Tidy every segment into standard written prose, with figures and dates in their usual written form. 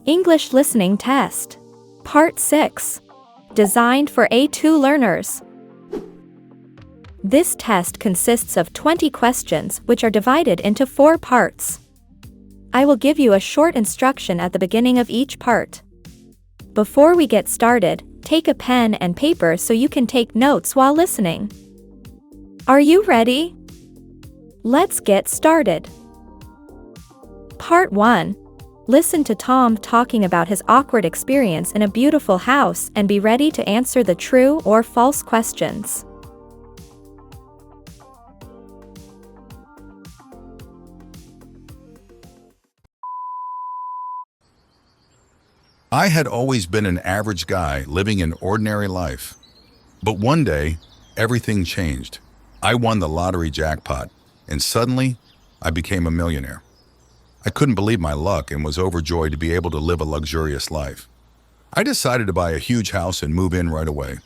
English Listening Test. Part 6. Designed for A2 learners. This test consists of 20 questions which are divided into 4 parts. I will give you a short instruction at the beginning of each part. Before we get started, take a pen and paper so you can take notes while listening. Are you ready? Let's get started. Part 1. Listen to Tom talking about his awkward experience in a beautiful house and be ready to answer the true or false questions. I had always been an average guy living an ordinary life. But one day, everything changed. I won the lottery jackpot, and suddenly, I became a millionaire. I couldn't believe my luck and was overjoyed to be able to live a luxurious life. I decided to buy a huge house and move in right away.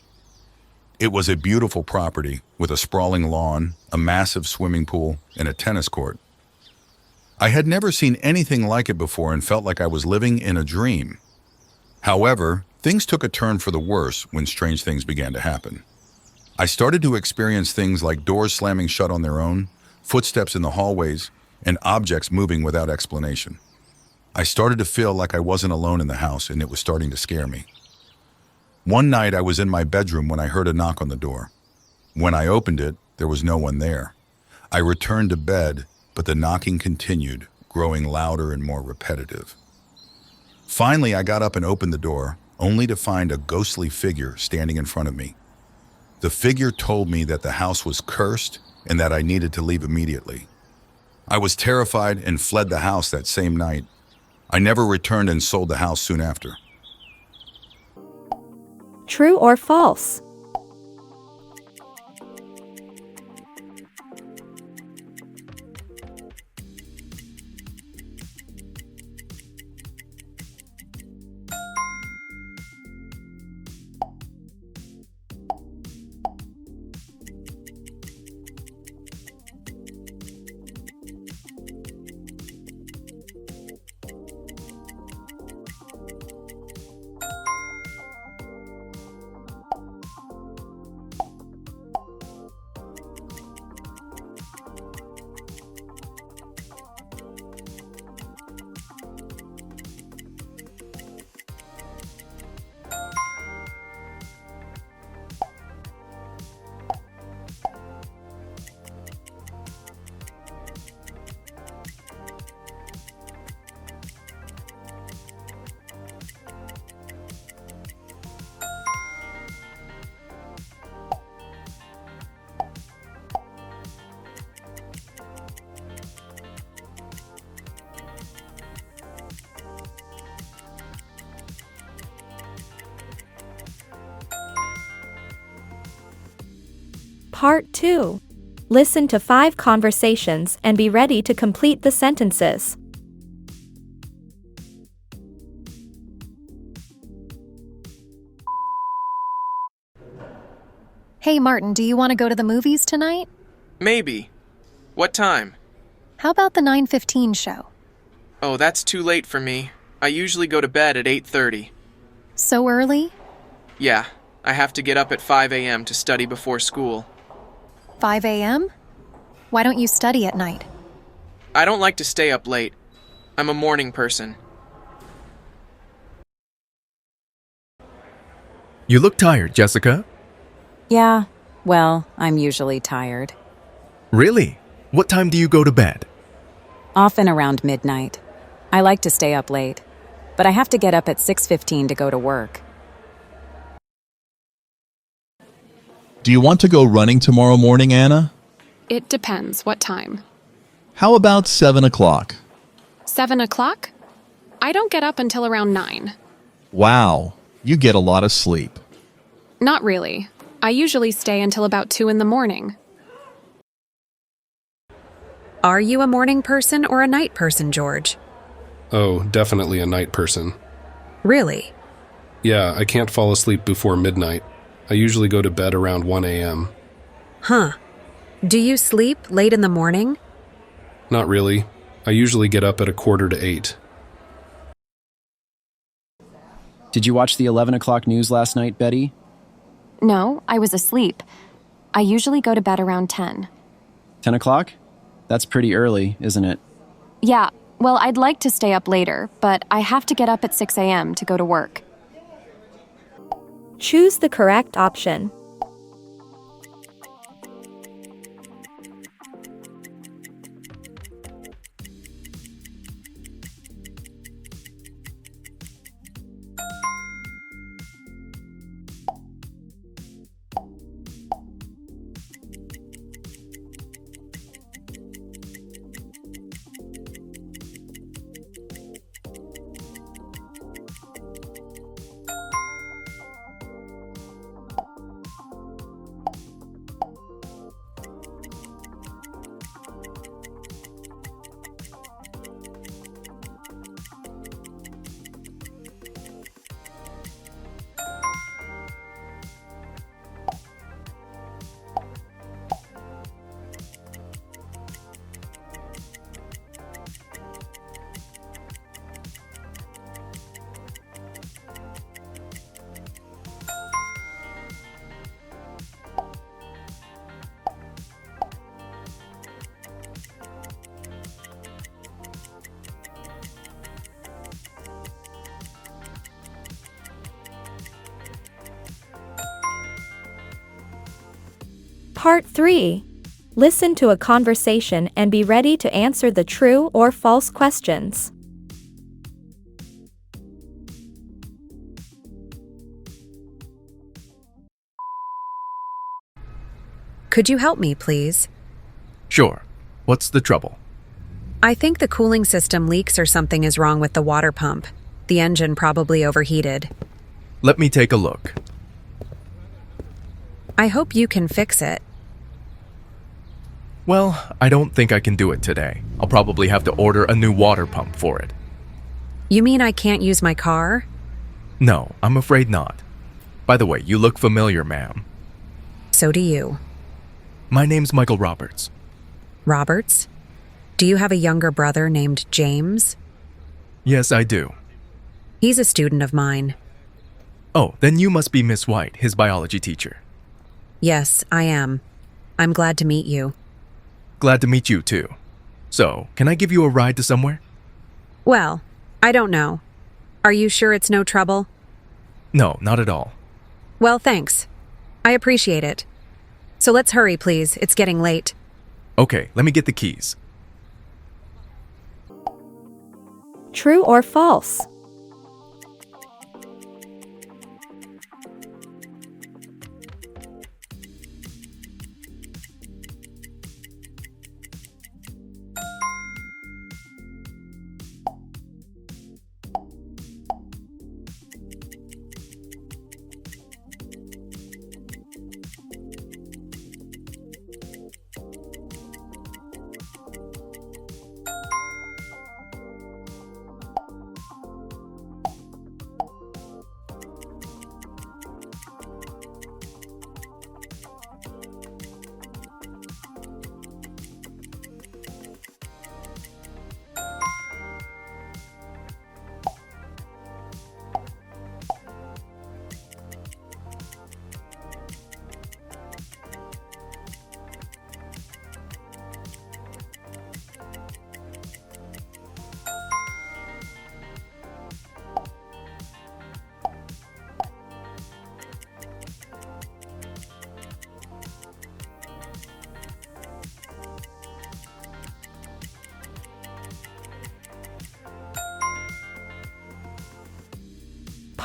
It was a beautiful property with a sprawling lawn, a massive swimming pool, and a tennis court. I had never seen anything like it before and felt like I was living in a dream. However, things took a turn for the worse when strange things began to happen. I started to experience things like doors slamming shut on their own, footsteps in the hallways, and objects moving without explanation. I started to feel like I wasn't alone in the house, and it was starting to scare me. One night I was in my bedroom when I heard a knock on the door. When I opened it, there was no one there. I returned to bed, but the knocking continued, growing louder and more repetitive. Finally, I got up and opened the door, only to find a ghostly figure standing in front of me. The figure told me that the house was cursed and that I needed to leave immediately. I was terrified and fled the house that same night. I never returned and sold the house soon after. True or false? Part 2. Listen to 5 conversations and be ready to complete the sentences. Hey Martin, do you want to go to the movies tonight? Maybe. What time? How about the 9:15 show? Oh, that's too late for me. I usually go to bed at 8:30. So early? Yeah, I have to get up at 5 a.m. to study before school. 5 a.m.? Why don't you study at night? I don't like to stay up late. I'm a morning person. You look tired, Jessica. Yeah, well, I'm usually tired. Really? What time do you go to bed? Often around midnight. I like to stay up late, but I have to get up at 6:15 to go to work. Do you want to go running tomorrow morning, Anna? It depends. What time? How about 7 o'clock? 7 o'clock? I don't get up until around 9. Wow, you get a lot of sleep. Not really. I usually stay until about 2 in the morning. Are you a morning person or a night person, George? Oh, definitely a night person. Really? Yeah, I can't fall asleep before midnight. I usually go to bed around 1 a.m. Huh. Do you sleep late in the morning? Not really. I usually get up at 7:45. Did you watch the 11 o'clock news last night, Betty? No, I was asleep. I usually go to bed around 10. 10 o'clock? That's pretty early, isn't it? Yeah, well, I'd like to stay up later, but I have to get up at 6 a.m. to go to work. Choose the correct option. Part 3. Listen to a conversation and be ready to answer the true or false questions. Could you help me, please? Sure. What's the trouble? I think the cooling system leaks or something is wrong with the water pump. The engine probably overheated. Let me take a look. I hope you can fix it. Well, I don't think I can do it today. I'll probably have to order a new water pump for it. You mean I can't use my car? No, I'm afraid not. By the way, you look familiar, ma'am. So do you. My name's Michael Roberts. Roberts? Do you have a younger brother named James? Yes, I do. He's a student of mine. Oh, then you must be Miss White, his biology teacher. Yes, I am. I'm glad to meet you. Glad to meet you, too. So, can I give you a ride to somewhere? Well, I don't know. Are you sure it's no trouble? No, not at all. Well, thanks. I appreciate it. So let's hurry, please. It's getting late. Okay, let me get the keys. True or false?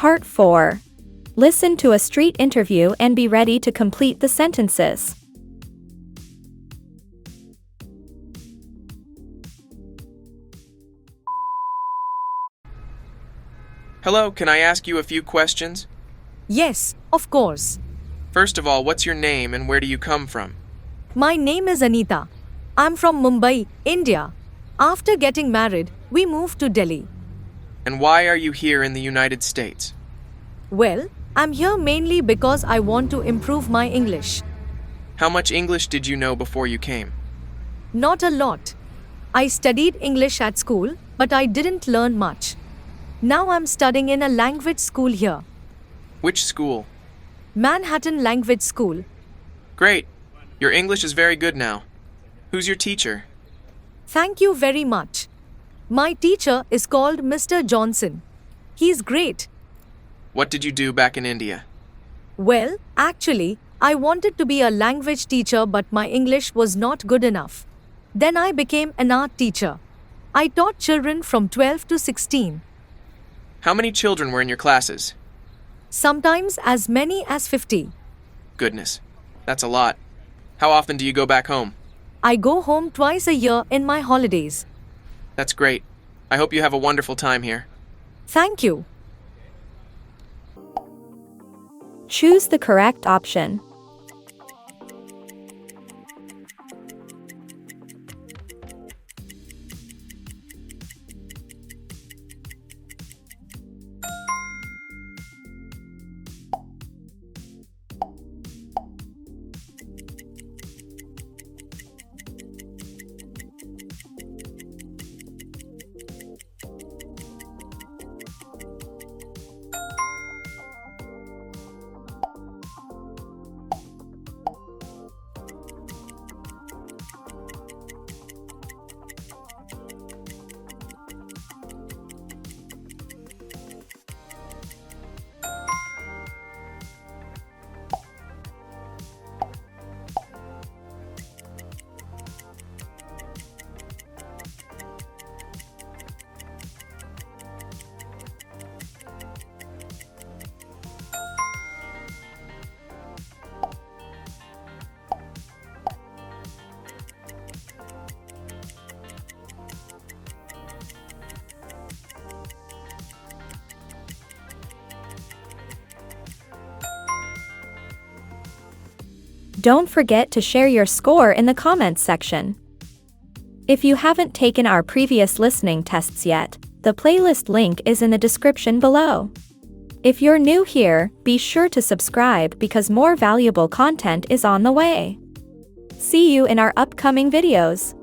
Part 4. Listen to a street interview and be ready to complete the sentences. Hello, can I ask you a few questions? Yes, of course. First of all, what's your name and where do you come from? My name is Anita. I'm from Mumbai, India. After getting married, we moved to Delhi. And why are you here in the United States? Well, I'm here mainly because I want to improve my English. How much English did you know before you came? Not a lot. I studied English at school, but I didn't learn much. Now I'm studying in a language school here. Which school? Manhattan Language School. Great. Your English is very good now. Who's your teacher? Thank you very much. My teacher is called Mr. Johnson. He's great. What did you do back in India? Well, actually, I wanted to be a language teacher, but my English was not good enough. Then I became an art teacher. I taught children from 12 to 16. How many children were in your classes? Sometimes as many as 50. Goodness, that's a lot. How often do you go back home? I go home twice a year in my holidays. That's great. I hope you have a wonderful time here. Thank you. Choose the correct option. Don't forget to share your score in the comments section. If you haven't taken our previous listening tests yet, the playlist link is in the description below. If you're new here, be sure to subscribe because more valuable content is on the way. See you in our upcoming videos.